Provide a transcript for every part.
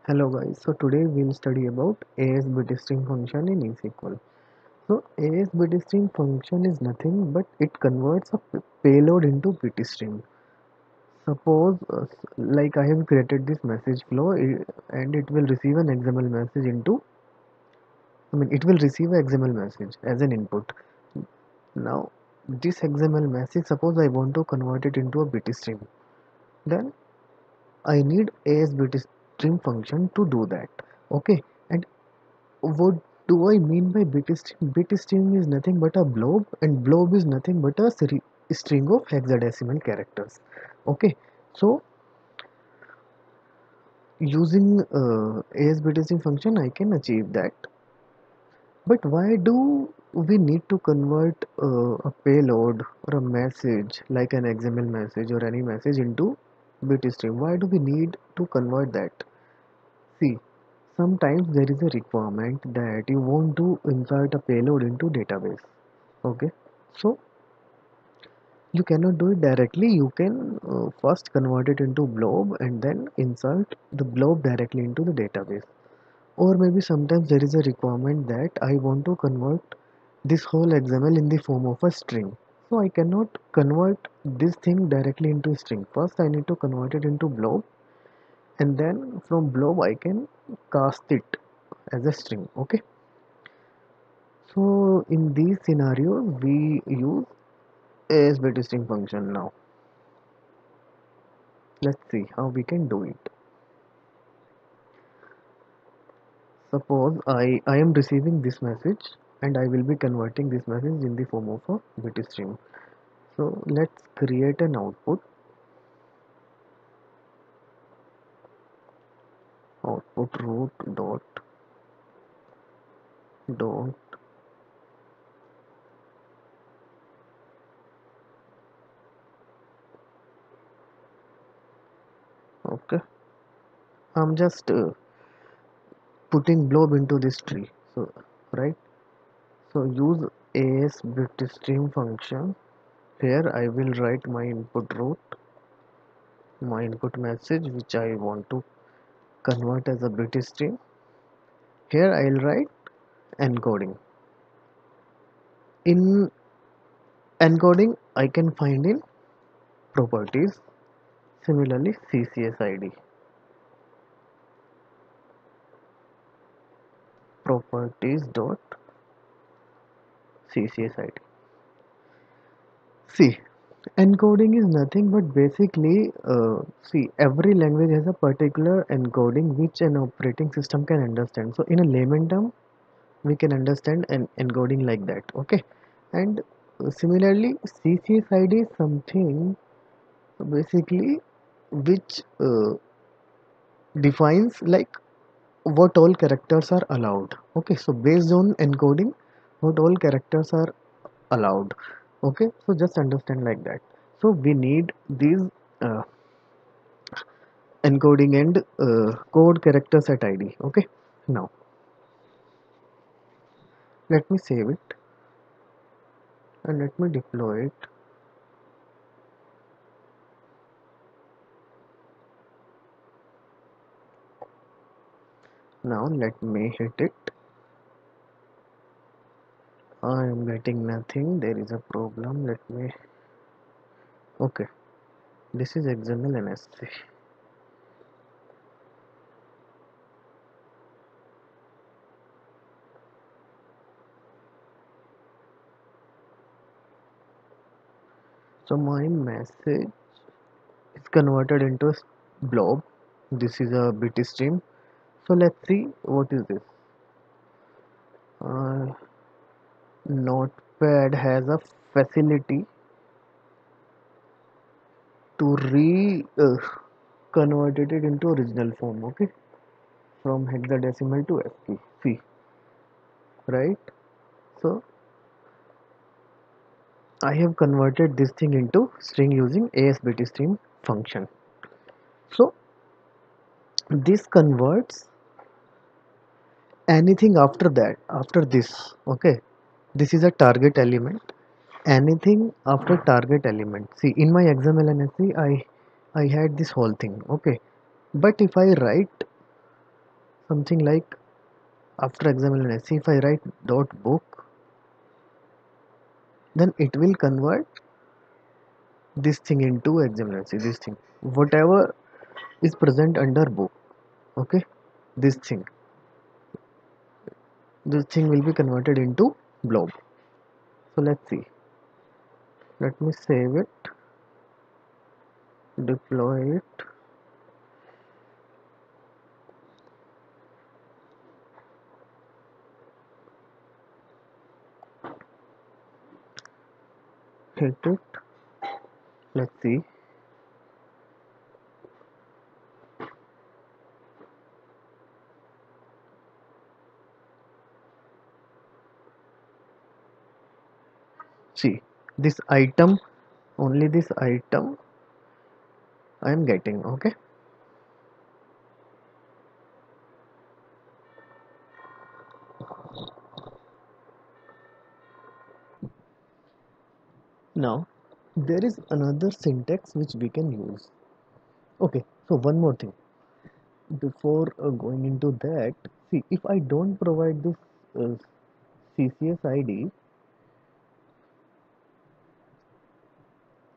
Hello guys, so today we'll study about AS-Bitstring function in eSQL. So AS-Bitstring function is nothing but it converts a payload into bitstring. Suppose like I have created this message flow and it will receive an XML message it will receive a XML message as an input. Now this XML message, suppose I want to convert it into a bitstring, then I need AS-Bitstring function to do that. Okay, and what do I mean by bitstring? Bitstring is nothing but a blob, and blob is nothing but a string of hexadecimal characters. Okay, so using AS bitstring function, I can achieve that. But why do we need to convert a payload or a message like an XML message or any message into bitstring? Why do we need to convert that? See, sometimes there is a requirement that you want to insert a payload into database. Okay, so you cannot do it directly. You can first convert it into blob and then insert the blob directly into the database. Or maybe sometimes there is a requirement that I want to convert this whole XML in the form of a string. So I cannot convert this thing directly into a string. First I need to convert it into blob, and then from blob I can cast it as a string. Okay, so in these scenarios we use AS-Bitstring function. Now let's see how we can do it. Suppose I am receiving this message and I will be converting this message in the form of a bitstring. So let's create an output root dot. Okay, I'm just putting blob into this tree. So right, so use AS bitstring function. Here I will write my input root, my input message which I want to convert as a bitstring. Here I'll write encoding. In encoding I can find in properties, similarly CCS ID, properties dot CCS ID. See, encoding is nothing but basically see, every language has a particular encoding which an operating system can understand. So in a layman term we can understand an encoding like that. Okay, and similarly CCS ID is something basically which defines like what all characters are allowed. Okay, so based on encoding what all characters are allowed. Okay, so just understand like that. So we need these uh, encoding and code character set id. Okay, now let me save it and let me deploy it. Now let me hit it. I am getting nothing. There is a problem. Let me. Okay, this is XML NSC. So my message is converted into a blob. This is a bitstream. So let's see what is this. Notepad has a facility to converted it into original form. Okay, from hexadecimal to ASCII. See, right? So I have converted this thing into string using AS-Bitstring function. So this converts anything after that, after this. Okay, this is a target element. Anything after target element. See, in my XML NSC, I had this whole thing. Okay, but if I write something like after XML. If I write dot book, then it will convert this thing into XML. This thing, whatever is present under book, okay, this thing, will be converted into blob. So let's see. Let me save it, deploy it. Hit it. Let's see. See, this item, only this item I am getting. Okay. Now, there is another syntax which we can use. Okay. So one more thing before going into that. See, if I don't provide this uh, CCS ID,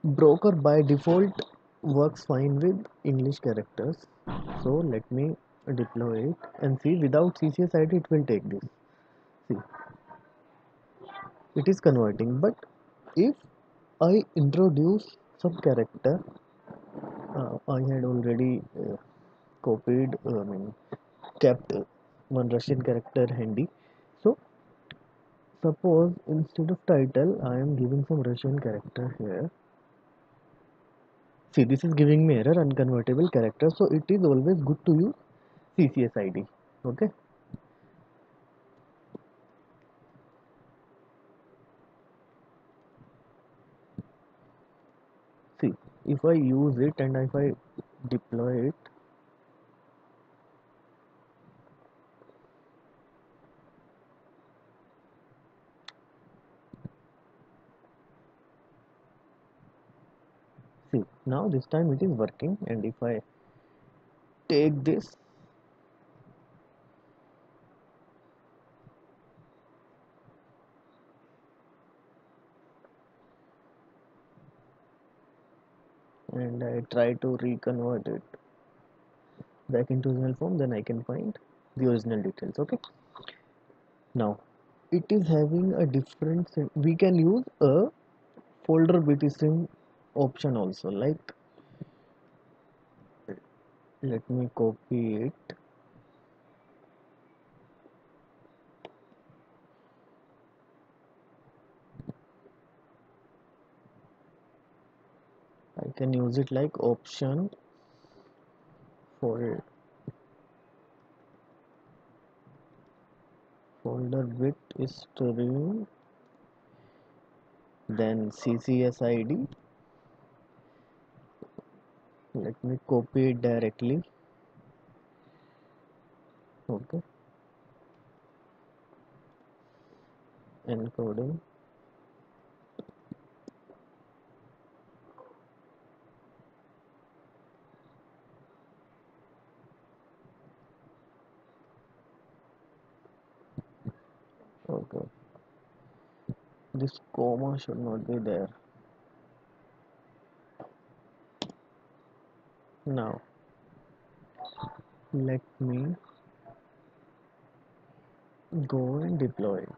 broker by default works fine with English characters. So let me deploy it and see, without CCS ID it will take this. See, it is converting, but if I introduce some character, I had already copied, I mean, kept one Russian character handy. So suppose instead of title I am giving some Russian character here. See, this is giving me error unconvertible character, so it is always good to use CCS ID. Okay. See, if I use it and if I deploy it, see, now this time it is working, and if I take this, and I try to reconvert it back into original form, then I can find the original details. Okay. Now it is having a different. We can use a folder bitstream option also. Like, let me copy it. I can use it like option for folder bit stream, then CCS ID. Let me copy it directly. Okay. Encoding. Okay. This comma should not be there. Now let me go and deploy it.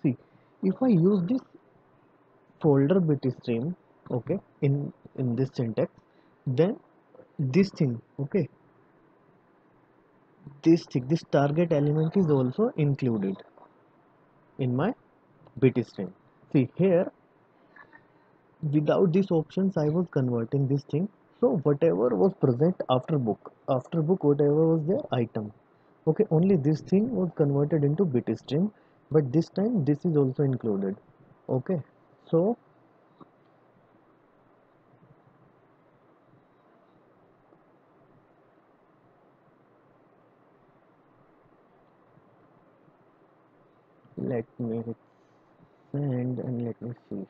See, if I use this folder bitstream, okay, in this syntax, then this thing, okay, this target element is also included in my bitstream. See here, without these options I was converting this thing, so whatever was present after book, whatever was there item, okay, only this thing was converted into bitstream, but this time this is also included. Okay. So let me send and let me see.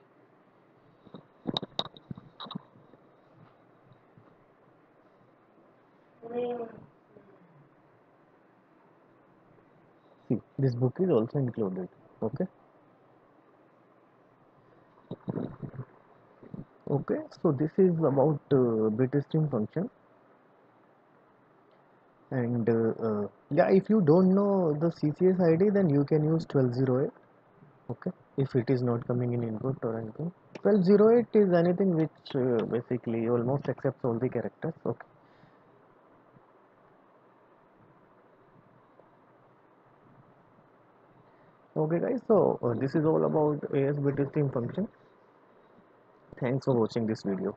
See, this book is also included. Okay. Okay. So this is about bit stream function, and yeah, if you don't know the CCS ID, then you can use 1208. Okay. If it is not coming in input or anything, 1208 is anything which basically almost accepts all the characters. Okay. Okay, guys. So this is all about AS bit stream function. Thanks for watching this video.